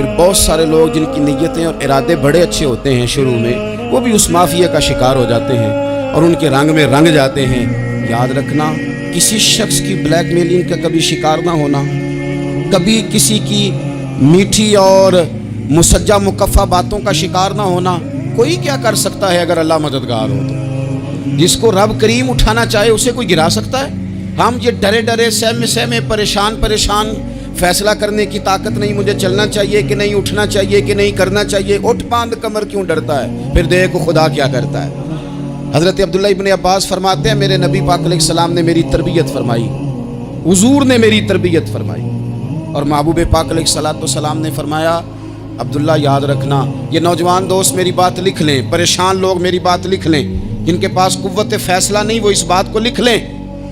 پھر بہت سارے لوگ جن کی نیتیں اور ارادے بڑے اچھے ہوتے ہیں شروع میں، وہ بھی اس مافیا کا شکار ہو جاتے ہیں اور ان کے رنگ میں رنگ جاتے ہیں۔ یاد رکھنا، کسی شخص کی بلیک میلنگ کا کبھی شکار نہ ہونا، کبھی کسی کی میٹھی اور مسجع مکفہ باتوں کا شکار نہ ہونا۔ کوئی کیا کر سکتا ہے اگر اللہ مددگار ہو تو؟ جس کو رب کریم اٹھانا چاہے اسے کوئی گرا سکتا ہے؟ ہم یہ ڈرے ڈرے سہمے سہمے پریشان فیصلہ کرنے کی طاقت نہیں، مجھے چلنا چاہیے کہ نہیں، اٹھنا چاہیے کہ نہیں، کرنا چاہیے، اٹھ باندھ کمر کیوں ڈرتا ہے؟ پھر دیکھو خدا کیا کرتا ہے۔ حضرت عبداللہ ابن عباس فرماتے ہیں میرے نبی پاک علیہ السلام نے میری تربیت فرمائی، حضور نے میری تربیت فرمائی، اور محبوب پاک علیہ السلام نے فرمایا عبداللہ یاد رکھنا، یہ نوجوان دوست میری بات لکھ لیں، پریشان لوگ میری بات لکھ لیں، جن کے پاس قوت فیصلہ نہیں وہ اس بات کو لکھ لیں۔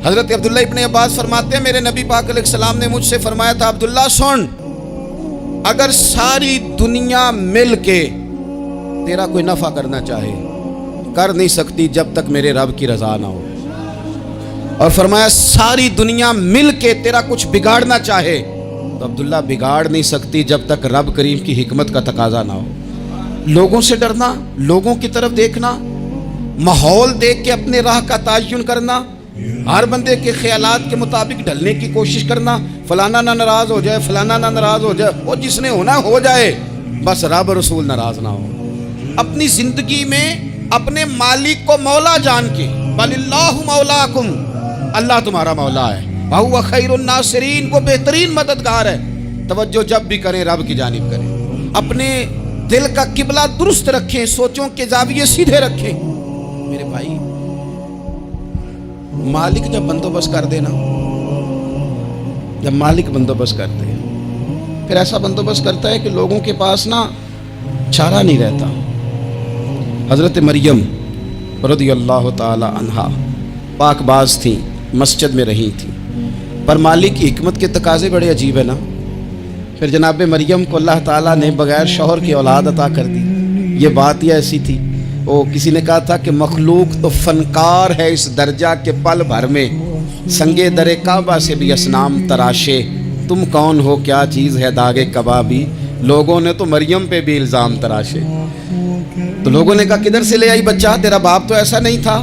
حضرت عبداللہ ابن عباس فرماتے ہیں میرے نبی پاک علیہ السلام نے مجھ سے فرمایا تھا عبداللہ سن، اگر ساری دنیا مل کے تیرا کوئی نفع کرنا چاہے کر نہیں سکتی جب تک میرے رب کی رضا نہ ہو، اور فرمایا ساری دنیا مل کے تیرا کچھ بگاڑنا چاہے تو عبداللہ بگاڑ نہیں سکتی جب تک رب کریم کی حکمت کا تقاضا نہ ہو۔ لوگوں سے ڈرنا، لوگوں کی طرف دیکھنا، ماحول دیکھ کے اپنے راہ کا تعین کرنا، ہر بندے کے خیالات کے مطابق ڈھلنے کی کوشش کرنا، فلانا نہ ناراض ہو جائے، فلانا نہ ناراض ہو جائے، وہ جس نے ہونا ہو جائے، بس رب رسول ناراض نہ ہو۔ اپنی زندگی میں اپنے مالک کو مولا جان کے، بل اللہ مولاکم، اللہ تمہارا مولا ہے، وَهُوَ خَيْرُ النَّاصِرِينَ، وہ بہترین مددگار ہے۔ توجہ جب بھی کریں رب کی جانب کریں، اپنے دل کا قبلہ درست رکھیں، سوچوں کے زاویے سیدھے رکھیں۔ میرے بھائی، مالک جب بندوبست کر دے نا، جب مالک بندوبست کرتے ہیں پھر ایسا بندوبست کرتا ہے کہ لوگوں کے پاس نا چارہ نہیں رہتا۔ حضرت مریم رضی اللہ تعالی عنہا پاک باز تھیں، مسجد میں رہی تھیں، پر مالک کی حکمت کے تقاضے بڑے عجیب ہے نا۔ پھر جناب مریم کو اللہ تعالیٰ نے بغیر شوہر کی اولاد عطا کر دی۔ یہ بات ہی ایسی تھی، وہ کسی نے کہا تھا کہ مخلوق تو فنکار ہے اس درجہ کے پل بھر میں سنگے در کعبہ سے بھی اسنام تراشے، تم کون ہو کیا چیز ہے داغے کبابی، لوگوں نے تو مریم پہ بھی الزام تراشے۔ تو لوگوں نے کہا کدھر سے لے آئی بچہ، تیرا باپ تو ایسا نہیں تھا،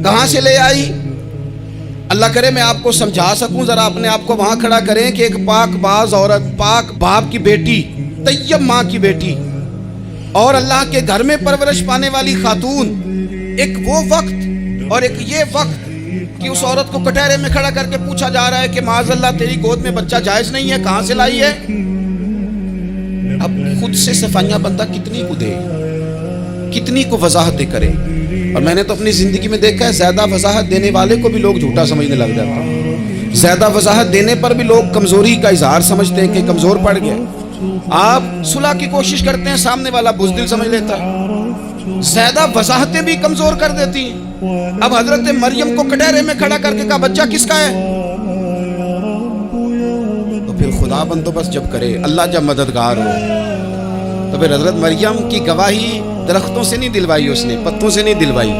کہاں سے لے آئی؟ اللہ کرے میں آپ کو سمجھا سکوں، ذرا اپنے آپ کو وہاں کھڑا کریں کہ ایک پاک باز عورت، پاک باپ کی بیٹی، طیب ماں کی بیٹی، اور اللہ کے گھر میں پرورش پانے والی خاتون، ایک وہ وقت اور ایک یہ وقت کہ اس عورت کو کٹہرے میں کھڑا کر کے پوچھا جا رہا ہے کہ معاذ اللہ تیری گود میں بچہ جائز نہیں ہے، کہاں سے لائی ہے؟ اب خود سے صفائیاں بندہ کتنی کو دے، کتنی کو وضاحتیں کرے۔ اور میں نے تو اپنی زندگی میں دیکھا ہے زیادہ وضاحت دینے والے کو بھی لوگ جھوٹا سمجھنے لگ جاتا ہے، زیادہ وضاحت دینے پر بھی لوگ کمزوری کا اظہار سمجھتے ہیں کہ کمزور پڑ گیا۔ آپ صلح کی کوشش کرتے ہیں، سامنے والا بزدل سمجھ لیتا ہے، زیادہ وضاحتیں بھی کمزور کر دیتی ہیں۔ اب حضرت مریم کو کٹہرے میں کھڑا کر کے کہا بچہ کس کا ہے؟ تو پھر خدا بندوبست جب کرے، اللہ جب مددگار ہو، تو پھر حضرت مریم کی گواہی درختوں سے نہیں دلوائی، اس نے پتوں سے نہیں دلوائی،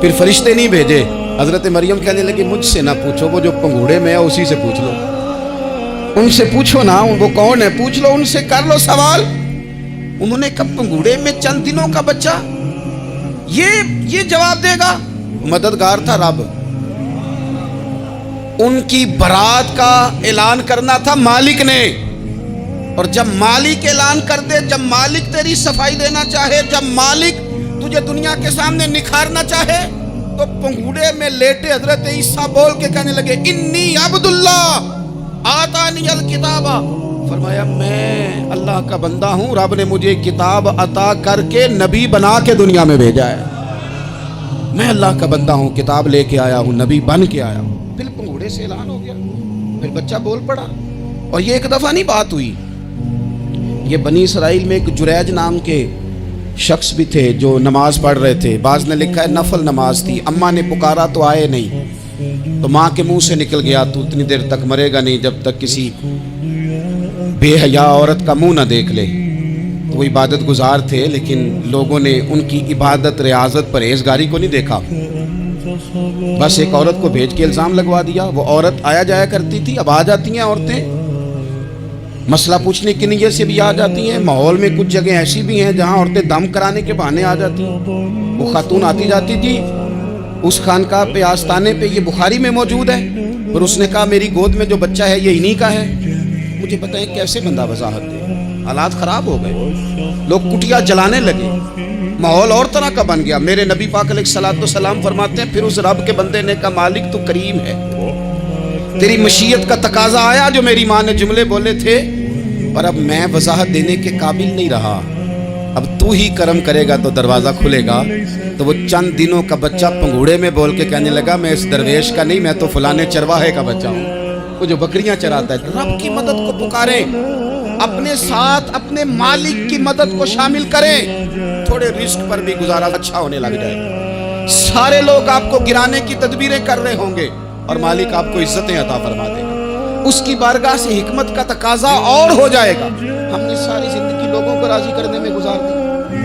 پھر فرشتے نہیں بھیجے۔ حضرت مریم کہنے لگی مجھ سے نہ پوچھو، وہ جو پنگوڑے میں ہے اسی سے پوچھ لو، ان سے پوچھو نا، وہ کون ہے پوچھ لو، ان سے کر لو سوال۔ انہوں نے کہا پنگوڑے میں چند دنوں کا بچہ، یہ جواب دے گا؟ مددگار تھا رب، ان کی برات کا اعلان کرنا تھا مالک نے، اور جب مالک اعلان کر دے، جب مالک تیری صفائی دینا چاہے، جب مالک تجھے دنیا کے سامنے نکھارنا چاہے، تو پنگوڑے میں لیٹے حضرت عیسیٰ بول کے کہنے لگے انی عبداللہ آتانی الکتاب، فرمایا میں اللہ کا بندہ ہوں، رب نے مجھے کتاب عطا کر کے نبی بنا کے دنیا میں بھیجا ہے، میں اللہ کا بندہ ہوں، کتاب لے کے آیا ہوں، نبی بن کے آیا ہوں۔ پھر پنگوڑے سے اعلان ہو گیا، پھر بچہ بول پڑا۔ اور یہ ایک دفعہ نہیں بات ہوئی، یہ بنی اسرائیل میں ایک جریج نام کے شخص بھی تھے جو نماز پڑھ رہے تھے، بعض نے لکھا ہے نفل نماز تھی، اماں نے پکارا تو آئے نہیں، تو ماں کے منہ سے نکل گیا تو اتنی دیر تک مرے گا نہیں جب تک کسی بے حیا عورت کا منہ نہ دیکھ لے۔ تو وہ عبادت گزار تھے، لیکن لوگوں نے ان کی عبادت، ریاضت، پرہیزگاری کو نہیں دیکھا، بس ایک عورت کو بھیج کے الزام لگوا دیا۔ وہ عورت آیا جایا کرتی تھی، اب آ جاتی ہیں عورتیں مسئلہ پوچھنے کی نیت سے بھی آ جاتی ہیں. ماحول میں کچھ جگہ ایسی بھی ہیں جہاں عورتیں دم کرانے کے بہانے آ جاتی ہیں. وہ خاتون آتی جاتی تھی اس خانقاہ پہ, آستانے پہ, یہ بخاری میں موجود ہے, اور اس نے کہا میری گود میں جو بچہ ہے یہ انہی کا ہے. مجھے بتائیں کیسے بندہ وضاحت دے. حالات خراب ہو گئے, لوگ کٹیا جلانے لگے, ماحول اور طرح کا بن گیا. میرے نبی پاک علیہ الصلوۃ والسلام فرماتے ہیں پھر اس رب کے بندے نے کہا مالک تو کریم ہے, تیری مشیت کا تقاضا آیا جو میری ماں نے جملے بولے تھے, پر اب میں وضاحت دینے کے قابل نہیں رہا, اب تو ہی کرم کرے گا تو دروازہ کھلے گا. تو وہ چند دنوں کا بچہ پنگوڑے میں بول کے کہنے لگا میں اس درویش کا نہیں, میں تو فلانے چرواہے کا بچہ ہوں, وہ جو بکریاں چراتا ہے. رب کی مدد کو پکاریں, اپنے ساتھ اپنے مالک کی مدد کو شامل کریں, تھوڑے رزق پر بھی گزارا اچھا ہونے لگ جائے. سارے لوگ آپ کو گرانے کی تدبیریں کر رہے ہوں گے اور مالک آپ کو عزتیں عطا فرما دے گا. اس کی بارگاہ سے حکمت کا تقاضا اور ہو جائے گا. ہم نے ساری زندگی لوگوں کو راضی کرنے میں گزار دی,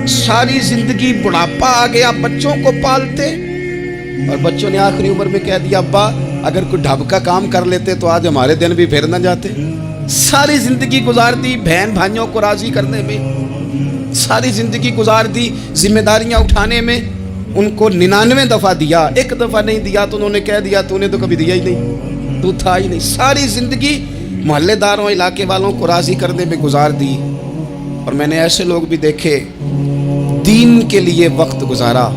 ساری زندگی بڑھاپا آ گیا بچوں کو پالتے, اور بچوں نے آخری عمر میں کہہ دیا ابا اگر کوئی ڈھب کا کام کر لیتے تو آج ہمارے دن بھی پھر نہ جاتے. ساری زندگی گزار دی بہن بھائیوں کو راضی کرنے میں, ساری زندگی گزار دی ذمہ داریاں اٹھانے میں. ان کو 99 دفعہ دیا, ایک دفعہ نہیں دیا تو انہوں نے کہہ دیا تو نے تو کبھی دیا ہی نہیں, تو تھا ہی نہیں. ساری زندگی محلے داروں علاقے والوں کو راضی کرنے میں گزار دی. اور میں نے ایسے لوگ بھی دیکھے دین کے لیے وقت گزارا,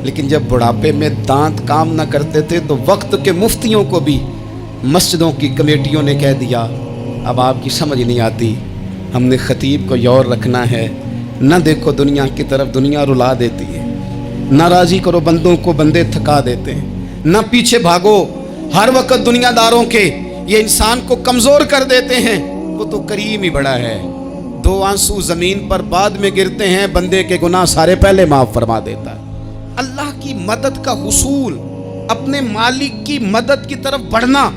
لیکن جب بڑھاپے میں دانت کام نہ کرتے تھے تو وقت کے مفتیوں کو بھی مسجدوں کی کمیٹیوں نے کہہ دیا اب آپ کی سمجھ نہیں آتی, ہم نے خطیب کو یور رکھنا ہے, نہ دیکھو دنیا کی طرف, دنیا رلا دیتی ہے, نہ راضی کرو بندوں کو, بندے تھکا دیتے ہیں, نہ پیچھے بھاگو ہر وقت دنیا داروں کے, یہ انسان کو کمزور کر دیتے ہیں. وہ تو کریم ہی بڑا ہے, 2 آنسو زمین پر بعد میں گرتے ہیں, بندے کے گناہ سارے پہلے معاف فرما دیتا ہے. اللہ کی مدد کا حصول, اپنے مالک کی مدد کی طرف بڑھنا.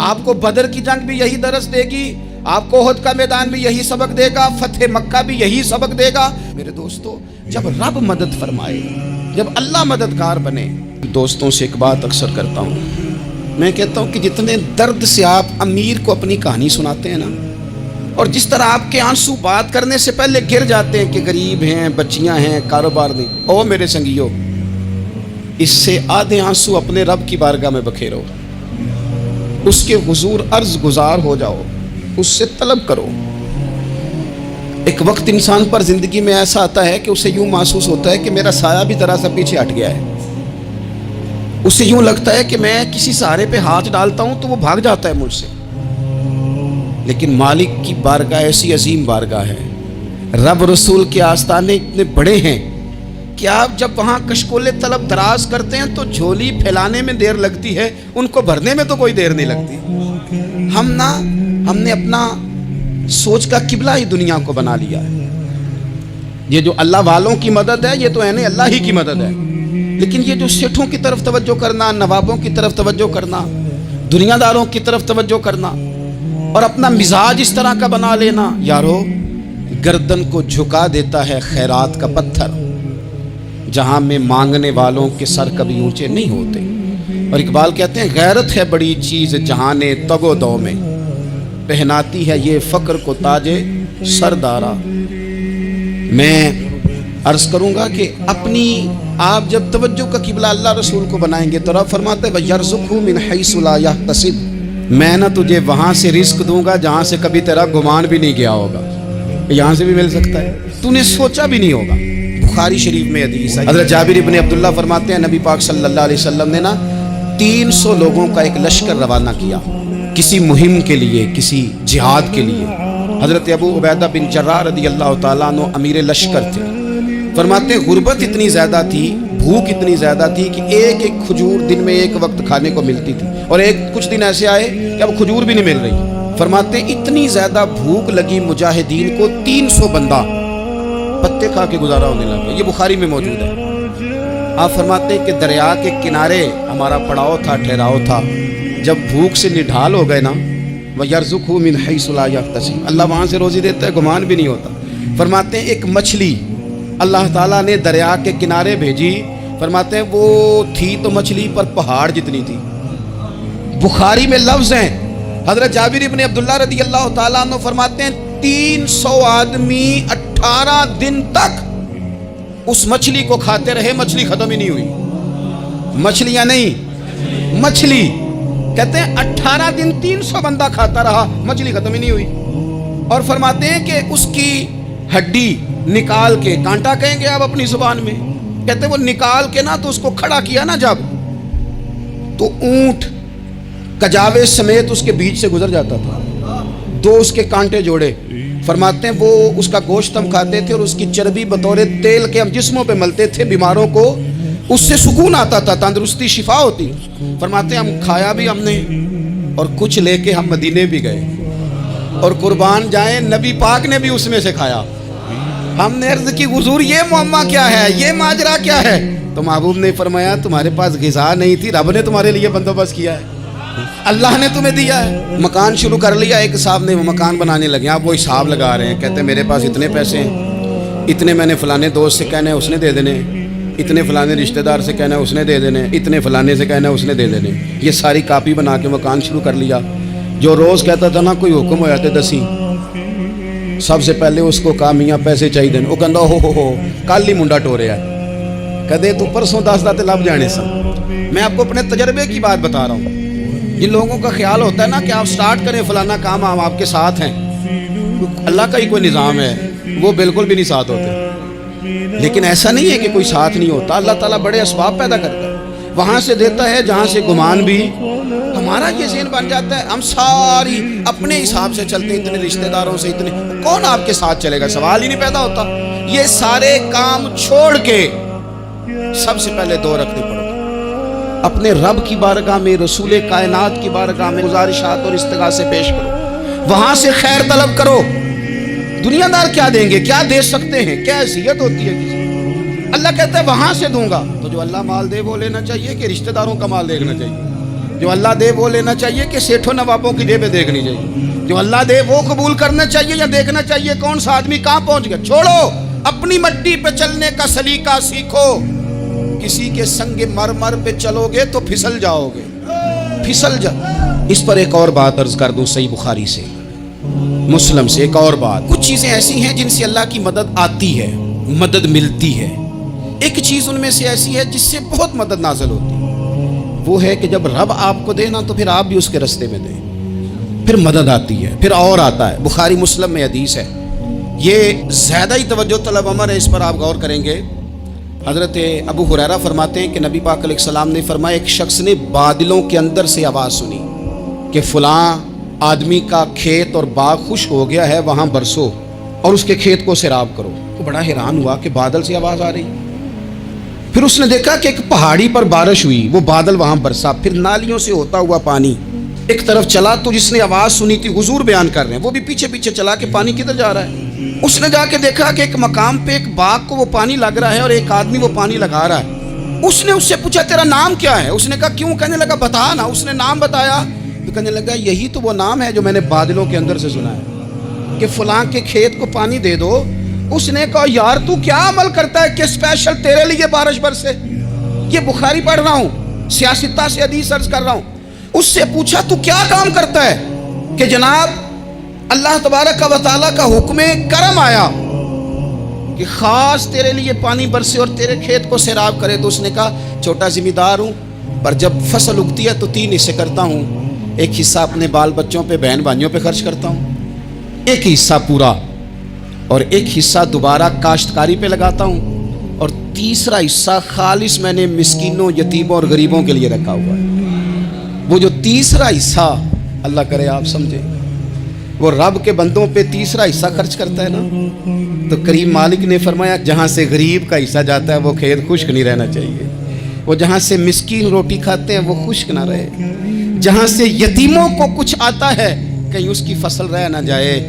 آپ کو بدر کی جنگ بھی یہی درس دے گی, آپ کو احد کا میدان بھی یہی سبق دے گا, فتح مکہ بھی یہی سبق دے گا. میرے دوستو جب رب مدد فرمائے, جب اللہ مددگار بنے. دوستوں سے ایک بات اکثر کرتا ہوں, میں کہتا ہوں کہ جتنے درد سے آپ امیر کو اپنی کہانی سناتے ہیں نا, اور جس طرح آپ کے آنسو بات کرنے سے پہلے گر جاتے ہیں کہ غریب ہیں, بچیاں ہیں, کاروبار نہیں, او میرے سنگیو, اس سے آدھے آنسو اپنے رب کی بارگاہ میں بکھیرو, اس کے حضور عرض گزار ہو جاؤ, اس سے طلب کرو. ایک وقت انسان پر زندگی میں ایسا آتا ہے کہ اسے یوں محسوس ہوتا ہے کہ میرا سایہ بھی ذرا سا پیچھے ہٹ گیا ہے. اسے یوں لگتا ہے کہ میں کسی سہارے پہ ہاتھ ڈالتا ہوں تو وہ بھاگ جاتا ہے مجھ سے. لیکن مالک کی بارگاہ ایسی عظیم بارگاہ ہے, رب رسول کے آستانے اتنے بڑے ہیں کہ آپ جب وہاں کشکول طلب دراز کرتے ہیں تو جھولی پھیلانے میں دیر لگتی ہے, ان کو بھرنے میں تو کوئی دیر نہیں لگتی. ہم نے اپنا سوچ کا قبلہ ہی دنیا کو بنا لیا ہے. یہ جو اللہ والوں کی مدد ہے یہ تو ہے نہیں, اللہ ہی کی مدد ہے. لیکن یہ جو سیٹھوں کی طرف توجہ کرنا, نوابوں کی طرف توجہ کرنا, دنیا داروں کی طرف توجہ کرنا, اور اپنا مزاج اس طرح کا بنا لینا, یارو گردن کو جھکا دیتا ہے خیرات کا پتھر, جہاں میں مانگنے والوں کے سر کبھی اونچے نہیں ہوتے. اور اقبال کہتے ہیں غیرت ہے بڑی چیز جہان تگ و دو میں, پہناتی ہے یہ فقر کو تاج سردارا. میں عرض کروں گا کہ اپنی آپ جب توجہ کا قبلہ اللہ رسول کو بنائیں گے تو رب فرماتے ہیں وَيَرْزُقْهُ مِنْ حَيْثُ لَا يَحْتَسِبُ, میں نہ تجھے وہاں سے رزق دوں گا جہاں سے کبھی تیرا گمان بھی نہیں گیا ہوگا. یہاں سے بھی مل سکتا ہے, تو نے سوچا بھی نہیں ہوگا. بخاری شریف میں حدیث ہے, حضرت جابر ابن عبداللہ فرماتے ہیں نبی پاک صلی اللہ علیہ وسلم نے 300 لوگوں کا ایک لشکر روانہ کیا کسی مہم کے لیے, کسی جہاد کے لیے. حضرت ابو عبیدہ بن جراح رضی اللہ تعالیٰ عنہ امیر لشکر تھے. فرماتے ہیں غربت اتنی زیادہ تھی, بھوک اتنی زیادہ تھی کہ ایک ایک کھجور دن میں ایک وقت کھانے کو ملتی تھی, اور کچھ دن ایسے آئے کہ اب کھجور بھی نہیں مل رہی. فرماتے ہیں اتنی زیادہ بھوک لگی مجاہدین کو 300 بندہ پتے کھا کے گزارا ہونے لگا. یہ بخاری میں موجود ہے. آپ فرماتے ہیں کہ دریا کے کنارے ہمارا پڑاؤ تھا, ٹھہراؤ تھا. جب بھوک سے نڈھال ہو گئے نا, وَيَرْزُقْهُ مِنْ حَيْثُ لَا يَحْتَسِبُ, اللہ وہاں سے روزی دیتا ہے, گمان بھی نہیں ہوتا. فرماتے ہیں ایک مچھلی اللہ تعالیٰ نے دریا کے کنارے بھیجی. فرماتے ہیں وہ تھی تو مچھلی پر پہاڑ جتنی تھی. بخاری میں لفظ ہیں حضرت جابر ابن عبداللہ رضی اللہ تعالیٰ عنہ فرماتے ہیں 300 آدمی 18 دن تک اس مچھلی کو کھاتے رہے، مچھلی ختم ہی نہیں ہوئی۔ مچھلیاں نہیں، مچھلی کہتے ہیں 18 دن 300 بندہ کھاتا رہا، مچھلی ختم ہی نہیں ہوئی۔ اور فرماتے ہیں کہ اس کی ہڈی نکال کے، کانٹا کہیں گے آپ اپنی زبان میں، کہتے ہیں وہ نکال کے نا تو اس کو کھڑا کیا نا جب، تو اونٹ کجاوے سمیت اس کے بیچ سے گزر جاتا تھا، 2 اس کے کانٹے جوڑے۔ فرماتے ہیں وہ اس کا گوشت ہم کھاتے تھے اور اس کی چربی بطور تیل کے ہم جسموں پہ ملتے تھے، بیماروں کو اس سے سکون آتا تھا، تندرستی شفا ہوتی۔ فرماتے ہیں ہم کھایا بھی ہم نے اور کچھ لے کے ہم مدینے بھی گئے، اور قربان جائیں نبی پاک نے بھی اس میں سے کھایا۔ ہم نے عرض کی حضور یہ معمہ کیا ہے، یہ ماجرا کیا ہے؟ تو محبوب نے فرمایا تمہارے پاس غذا نہیں تھی، رب نے تمہارے لیے بندوبست کیا ہے، اللہ نے تمہیں دیا ہے۔ مکان شروع کر لیا، ایک صاحب نے وہ مکان بنانے لگے، آپ وہ حساب لگا رہے ہیں، کہتے ہیں میرے پاس اتنے پیسے ہیں، اتنے میں نے فلانے دوست سے کہنا ہے اس نے دے دینے، اتنے فلانے رشتہ دار سے کہنا ہے اس نے دے دینے، اتنے فلانے سے کہنا ہے اس نے دے دینے۔ یہ ساری کاپی بنا کے مکان شروع کر لیا۔ جو روز کہتا تھا نا کوئی حکم ہو جاتے دسی، سب سے پہلے اس کو کہا میاں پیسے چاہیے دین، وہ کہندا ہو کل ہی منڈا ٹوریا ہے، کہتے تو پرسوں 10 داتے لب جانے سن۔ میں آپ کو اپنے تجربے کی بات بتا رہا ہوں۔ جن لوگوں کا خیال ہوتا ہے نا کہ آپ سٹارٹ کریں فلانا کام، ہم آپ کے ساتھ ہیں، اللہ کا ہی کوئی نظام ہے، وہ بالکل بھی نہیں ساتھ ہوتے۔ لیکن ایسا نہیں ہے کہ کوئی ساتھ نہیں ہوتا، اللہ تعالیٰ بڑے اسباب پیدا کرتا ہے، وہاں سے دیتا ہے جہاں سے گمان بھی۔ ہمارا یہ ذہن بن جاتا ہے ہم ساری اپنے حساب سے چلتے ہیں، اتنے رشتہ داروں سے، اتنے کون آپ کے ساتھ چلے گا، سوال ہی نہیں پیدا ہوتا۔ یہ سارے کام چھوڑ کے سب سے پہلے 2 رکھنے پڑو، اپنے رب کی بارگاہ میں، رسول کائنات کی بارگاہ میں گزارشات اور استغاثے پیش کرو، وہاں سے خیر طلب کرو۔ دنیا دار کیا دیں گے، کیا دے سکتے ہیں، کیا حیثیت ہوتی ہے کسی؟ اللہ کہتا ہے وہاں سے دوں گا۔ تو جو اللہ مال دے وہ لینا چاہیے کہ رشتہ داروں کا مال دیکھنا چاہیے؟ جو اللہ دے وہ لینا چاہیے کہ سیٹھوں نوابوں کی جیبیں دیکھنی چاہیے؟ جو اللہ دے وہ قبول کرنا چاہیے یا دیکھنا چاہیے کون سا آدمی کہاں پہنچ گیا؟ چھوڑو، اپنی مٹی پہ چلنے کا سلیقہ سیکھو۔ کسی کے سنگ مرمر پہ چلو گے تو پھسل جاؤ گے، پھسل جا۔ اس پر ایک اور بات عرض کر دوں، صحیح بخاری سے، مسلم سے ایک اور بات۔ کچھ چیزیں ایسی ہیں جن سے اللہ کی مدد آتی ہے، مدد ملتی ہے۔ ایک چیز ان میں سے ایسی ہے جس سے بہت مدد نازل ہوتی ہے، وہ ہے کہ جب رب آپ کو دے نا تو پھر آپ بھی اس کے رستے میں دیں، پھر مدد آتی ہے، پھر اور آتا ہے۔ بخاری مسلم میں حدیث ہے، یہ زیادہ ہی توجہ طلب امر ہے، اس پر آپ غور کریں گے۔ حضرت ابو ہریرہ فرماتے ہیں کہ نبی پاک علیہ السلام نے فرمایا ایک شخص نے بادلوں کے اندر سے آواز سنی کہ فلاں آدمی کا کھیت اور باغ خشک ہو گیا ہے، وہاں برسو اور اس کے کھیت کو سیراب کرو۔ وہ بڑا حیران ہوا کہ بادل سے آواز آ رہی۔ پھر اس نے دیکھا کہ ایک پہاڑی پر بارش ہوئی، وہ بادل وہاں برسا، پھر نالیوں سے ہوتا ہوا پانی ایک طرف چلا۔ تو جس نے آواز سنی تھی، حضور بیان کر رہے ہیں، وہ بھی پیچھے پیچھے چلا کہ پانی کدھر جا رہا ہے۔ اس نے جا کے دیکھا کہ ایک مقام پہ ایک باغ کو وہ پانی لگ رہا ہے اور ایک آدمی وہ پانی لگا رہا ہے۔ اس نے اس سے پوچھا تیرا نام کیا ہے؟ اس نے کہا کیوں؟ کہنے لگا بتا نا۔ اس نے نام بتایا تو کہنے لگا یہی تو وہ نام ہے جو میں نے بادلوں کے اندر سے سنا ہے کہ فلاں کے کھیت کو پانی دے دو۔ اس نے کہا یار تو کیا عمل کرتا ہے کہ اسپیشل تیرے لیے بارش برسے؟ یہ بخاری پڑھ رہا ہوں، سیاستہ سے حدیث عرض کر رہا ہوں۔ اس سے پوچھا تو کیا کام کرتا ہے کہ جناب اللہ تبارک و تعالیٰ کا حکم کرم آیا کہ خاص تیرے لیے پانی برسے اور تیرے کھیت کو سیراب کرے؟ تو اس نے کہا چھوٹا ذمہ دار ہوں، پر جب فصل اگتی ہے تو 3 حصے کرتا ہوں، ایک حصہ اپنے بال بچوں پہ، بہن بھائیوں پہ خرچ کرتا ہوں، ایک حصہ پورا، اور ایک حصہ دوبارہ کاشتکاری پہ لگاتا ہوں، اور تیسرا حصہ خالص میں نے مسکینوں، یتیموں اور غریبوں کے لیے رکھا ہوا ہے۔ وہ جو تیسرا حصہ، اللہ کرے آپ سمجھے، وہ رب کے بندوں پہ تیسرا حصہ خرچ کرتا ہے نا، تو کریم مالک نے فرمایا جہاں سے غریب کا حصہ جاتا ہے وہ کھیت خشک نہیں رہنا چاہیے، وہ جہاں سے مسکین روٹی کھاتے ہیں وہ خشک نہ رہے، جہاں سے یتیموں کو کچھ آتا ہے کہیں اس کی فصل رہ نہ جائے۔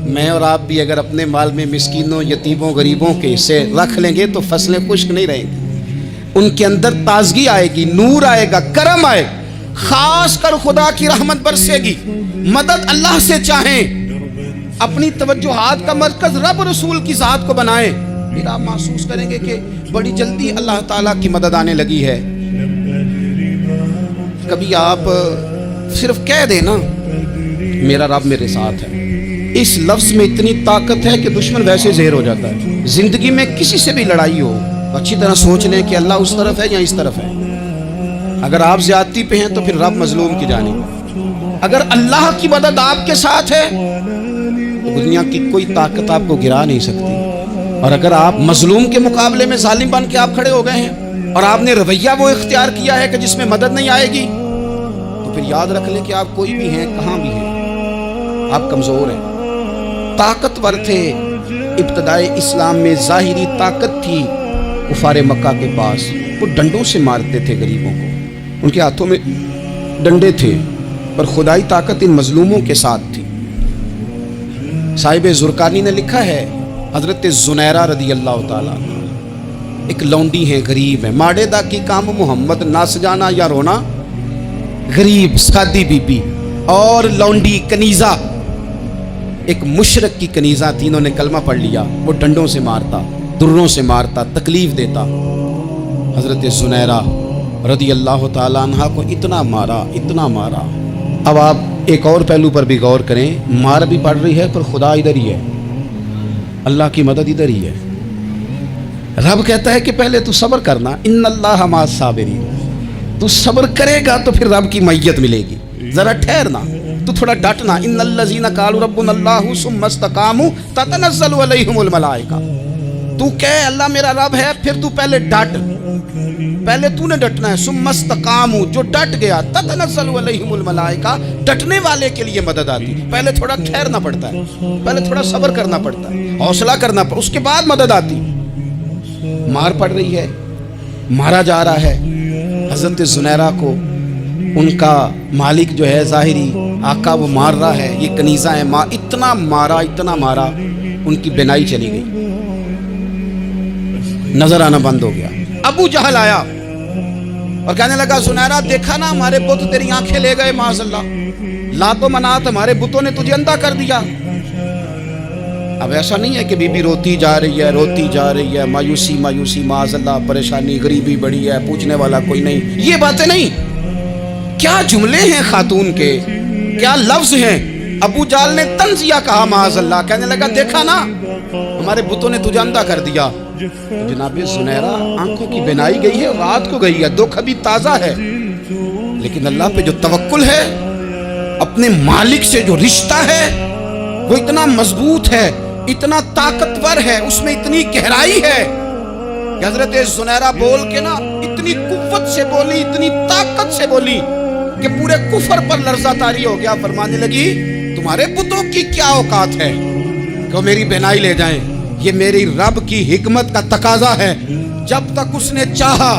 میں اور آپ بھی اگر اپنے مال میں مسکینوں، یتیموں، غریبوں کے حصے رکھ لیں گے تو فصلیں خشک نہیں رہیں گی، ان کے اندر تازگی آئے گی، نور آئے گا، کرم آئے گا، خاص کر خدا کی رحمت برسے گی۔ مدد اللہ سے چاہیں، اپنی توجہات کا مرکز رب رسول کی ذات کو بنائیں، پھر آپ محسوس کریں گے کہ بڑی جلدی اللہ تعالیٰ کی مدد آنے لگی ہے۔ کبھی آپ صرف کہہ دیں نا میرا رب میرے ساتھ ہے، اس لفظ میں اتنی طاقت ہے کہ دشمن ویسے زہر ہو جاتا ہے۔ زندگی میں کسی سے بھی لڑائی ہو تو اچھی طرح سوچ لیں کہ اللہ اس طرف ہے یا اس طرف ہے۔ اگر آپ زیادتی پہ ہیں تو پھر رب مظلوم کی جانب، اگر اللہ کی مدد آپ کے ساتھ ہے تو دنیا کی کوئی طاقت آپ کو گرا نہیں سکتی، اور اگر آپ مظلوم کے مقابلے میں ظالم بن کے آپ کھڑے ہو گئے ہیں اور آپ نے رویہ وہ اختیار کیا ہے کہ جس میں مدد نہیں آئے گی، تو پھر یاد رکھ لیں کہ آپ کوئی بھی ہیں، کہاں بھی ہیں، آپ کمزور ہیں۔ طاقتور تھے ابتدائے اسلام میں، ظاہری طاقت تھی کفار مکہ کے پاس، وہ ڈنڈوں سے مارتے تھے غریبوں کو، ان کے ہاتھوں میں ڈنڈے تھے، پر خدائی طاقت ان مظلوموں کے ساتھ تھی۔ صاحب زرقانی نے لکھا ہے، حضرت زنیرہ رضی اللہ تعالیٰ ایک لونڈی ہیں، غریب ہیں، ماڑے دا کی کام محمد نہ سجانا یا رونا، غریب سادی بی بی اور لونڈی کنیزہ، ایک مشرک کی کنیزہ تھی، انہوں نے کلمہ پڑھ لیا، وہ ڈنڈوں سے مارتا، دروں سے مارتا، تکلیف دیتا۔ حضرت زنیرہ رضی اللہ تعالیٰ عنہ کو اتنا مارا، اتنا مارا۔ اب آپ ایک اور پہلو پر بھی غور کریں، مار بھی پڑ رہی ہے پر خدا ادھر ہی ہے، اللہ کی مدد ادھر ہی ہے۔ رب کہتا ہے کہ پہلے تو صبر کرنا، ان اللہ مع الصابرین، تو صبر کرے گا تو پھر رب کی معیت ملے گی، ذرا ٹھہرنا، تو تھوڑا ڈٹنا۔ ان الذین قالوا ربنا اللہ ثم استقاموا تتنزل علیہم الملائکہ، تو کہے اللہ میرا رب ہے، پھر تو پہلے ڈٹ، پہلے تو نے ڈٹنا ہے۔ ثم استقاموا، جو ڈٹ گیا، تتنزل علیہم الملائکہ، ڈٹنے والے کے لیے مدد آتی، پہلے تھوڑا ٹھہرنا پڑتا ہے، پہلے تھوڑا صبر کرنا پڑتا ہے، حوصلہ کرنا پڑتا، اس کے بعد مدد آتی۔ مار پڑ رہی ہے، مارا جا رہا ہے حضرت زنیرہ کو، ان کا مالک جو ہے ظاہری آقا وہ مار رہا ہے، یہ کنیزہ ہے، اتنا مارا اتنا مارا، ان کی بینائی چلی گئی، نظر آنا بند ہو گیا۔ ابو جہل آیا اور کہنے لگا زنیرہ دیکھا نا ہمارے بت تیری آنکھیں لے گئے، معاذ اللہ، لات و منات ہمارے بتوں نے تجھے اندھا کر دیا۔ اب ایسا نہیں ہے کہ بی بی روتی جا رہی ہے، روتی جا رہی ہے، مایوسی مایوسی، معاذ اللہ، پریشانی، غریبی بڑی ہے، پوچھنے والا کوئی نہیں، یہ باتیں نہیں۔ کیا جملے ہیں خاتون کے، کیا لفظ ہیں۔ ابو جہل نے طنزیہ کہا، معاذ اللہ، کہنے لگا دیکھا نا ہمارے بتوں نے تجھے اندھا کر دیا۔ جناب زنیرہ آنکھوں کی بینائی گئی ہے، رات کو گئی ہے، دکھ ابھی تازہ ہے، لیکن اللہ پہ جو توکل ہے، اپنے مالک سے جو رشتہ ہے وہ اتنا مضبوط ہے، اتنا طاقتور ہے، اس میں اتنی گہرائی ہے کہ حضرت زنیرہ بول کے نا اتنی قوت سے بولی، اتنی طاقت سے بولی کہ پورے کفر پر لرزہ طاری ہو گیا۔ فرمانے لگی تمہارے بتوں کی کیا اوقات ہے کہ میری بینائی لے جائیں، یہ میری رب کی حکمت کا تقاضا ہے۔ جب تک اس نے چاہا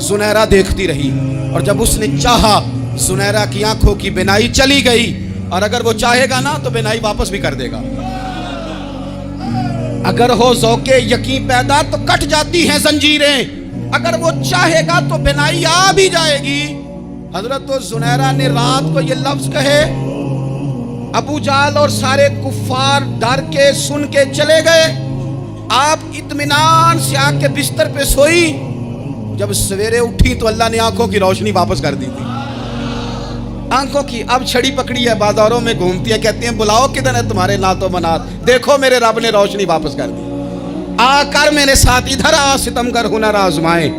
زنیرہ دیکھتی رہی، اور جب اس نے چاہا زنیرہ کی آنکھوں کی بینائی چلی گئی، اور اگر وہ چاہے گا نا تو بینائی واپس بھی کر دے گا۔ اگر ہو ذوق یقین پیدا تو کٹ جاتی ہیں زنجیریں، اگر وہ چاہے گا تو بینائی آ بھی جائے گی۔ حضرت زنیرہ نے رات کو یہ لفظ کہے، ابو جہل اور سارے کفار ڈر کے سن کے چلے گئے، آپ اطمینان سے آ کے بستر پہ سوئی۔ جب سویرے اٹھی تو اللہ نے آنکھوں کی روشنی واپس کر دی تھی، آنکھوں کی۔ اب چھڑی پکڑی ہے، بازاروں میں گھومتی ہے، کہتی ہیں بلاؤ کدھر ہے تمہارے نات و منات، دیکھو میرے رب نے روشنی واپس کر دی، آ کر میرے ساتھ ادھر آ، ستم گر ہنر آزمائیں،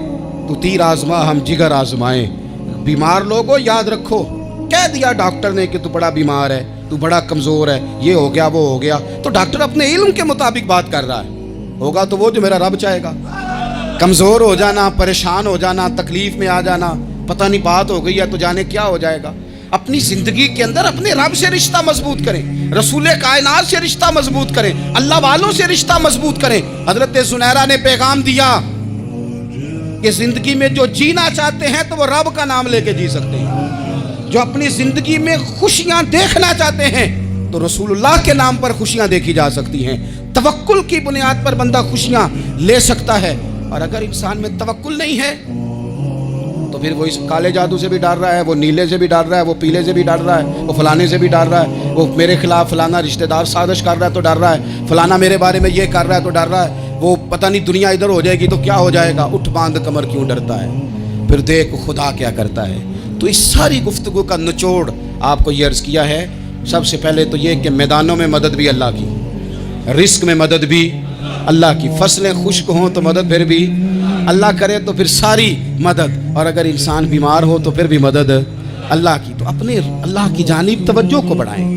تو تیر آزما ہم جگر آزمائیں۔ بیمار لوگوں یاد رکھو، کہہ دیا ڈاکٹر نے کہ تو بڑا بیمار ہے، تو بڑا کمزور ہے، یہ ہو گیا وہ ہو گیا، تو ڈاکٹر اپنے علم کے مطابق بات کر رہا ہے، ہوگا تو وہ جو میرا رب چاہے گا۔ کمزور ہو جانا، پریشان ہو جانا، تکلیف میں آ جانا، پتہ نہیں بات ہو گئی ہے تو جانے کیا ہو جائے گا۔ اپنی زندگی کے اندر اپنے رب سے رشتہ مضبوط کریں، رسول کائنات سے رشتہ مضبوط کریں، اللہ والوں سے رشتہ مضبوط کریں۔ حضرت زنیرہ نے پیغام دیا کہ زندگی میں جو جینا چاہتے ہیں تو وہ رب کا نام لے کے جی سکتے ہیں، جو اپنی زندگی میں خوشیاں دیکھنا چاہتے ہیں تو رسول اللہ کے نام پر خوشیاں دیکھی جا سکتی ہیں۔ توکل کی بنیاد پر بندہ خوشیاں لے سکتا ہے، اور اگر انسان میں توکل نہیں ہے تو پھر وہ اس کالے جادو سے بھی ڈر رہا ہے، وہ نیلے سے بھی ڈر رہا ہے، وہ پیلے سے بھی ڈر رہا ہے، وہ فلانے سے بھی ڈر رہا ہے، وہ میرے خلاف فلانا رشتہ دار سازش کر رہا ہے تو ڈر رہا ہے، فلانا میرے بارے میں یہ کر رہا ہے تو ڈر رہا ہے، وہ پتہ نہیں دنیا ادھر ہو جائے گی تو کیا ہو جائے گا، اٹھ باندھ کمر کیوں ڈرتا ہے، پھر دیکھ خدا کیا کرتا ہے۔ تو اس ساری گفتگو کا نچوڑ آپ کو یہ عرض کیا ہے، سب سے پہلے تو یہ کہ میدانوں میں مدد بھی اللہ کی، رزق میں مدد بھی اللہ کی، فصلیں خشک ہوں تو مدد پھر بھی اللہ کرے تو پھر ساری مدد، اور اگر انسان بیمار ہو تو پھر بھی مدد اللہ کی۔ تو اپنے اللہ کی جانب توجہ کو بڑھائیں،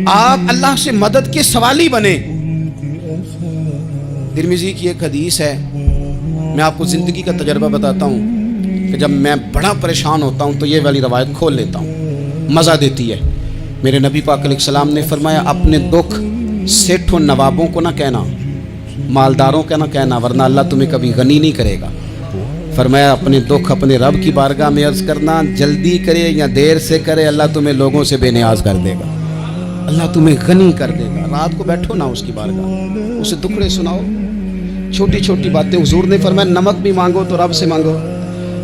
آپ اللہ سے مدد کے سوالی بنیں۔ ترمذی کی ایک حدیث ہے، میں آپ کو زندگی کا تجربہ بتاتا ہوں کہ جب میں بڑا پریشان ہوتا ہوں تو یہ والی روایت کھول لیتا ہوں، مزہ دیتی ہے۔ میرے نبی پاک علیہ السلام نے فرمایا اپنے دکھ سیٹھوں نوابوں کو نہ کہنا، مالداروں کا نہ کہنا، ورنہ اللہ تمہیں کبھی غنی نہیں کرے گا۔ فرمایا اپنے دکھ اپنے رب کی بارگاہ میں عرض کرنا، جلدی کرے یا دیر سے کرے اللہ تمہیں لوگوں سے بے نیاز کر دے گا، اللہ تمہیں غنی کر دے گا۔ رات کو بیٹھو نا اس کی بارگاہ، اسے دکھڑے سناؤ، چھوٹی چھوٹی باتیں۔ حضور نے فرمایا نمک بھی مانگو تو رب سے مانگو،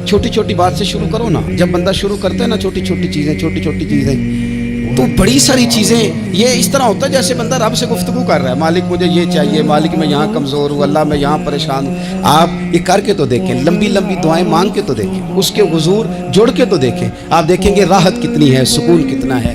چھوٹی چھوٹی بات سے شروع کرو نا۔ جب بندہ شروع کرتا ہے نا چھوٹی چھوٹی چیزیں تو بڑی ساری چیزیں یہ اس طرح ہوتا ہے جیسے بندہ رب سے گفتگو کر رہا ہے، مالک مجھے یہ چاہیے، مالک میں یہاں کمزور ہوں، اللہ میں یہاں پریشان ہوں۔ آپ یہ کر کے تو دیکھیں، لمبی لمبی دعائیں مانگ کے تو دیکھیں، اس کے حضور جڑ کے تو دیکھیں، آپ دیکھیں گے راحت کتنی ہے، سکون کتنا ہے۔